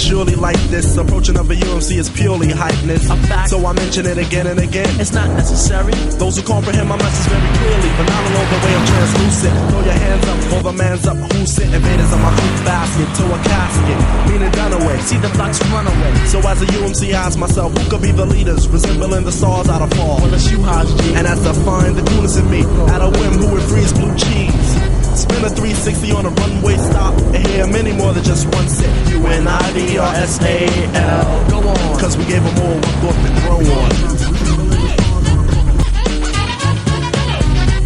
surely like this. Approaching of a UMC is purely hypeness. A fact. So I mention it again and again. It's not necessary. Those who comprehend my message very clearly, phenomenal the way I'm translucent. Throw your hands up, for the man's up. Who's sent invaders on my food basket to a casket, meaning done away. See the blocks run away. So as a UMC, I ask myself, who could be the leaders, resembling the stars out of fall? Well, it's you, Hodge G. And as to find the coolest in me, at a whim, who would freeze blue cheese? Spin a 360 on a runway stop, and hear many more than just one set. UNIDRSAL. Go on. Cause we gave them all one thought to grow on.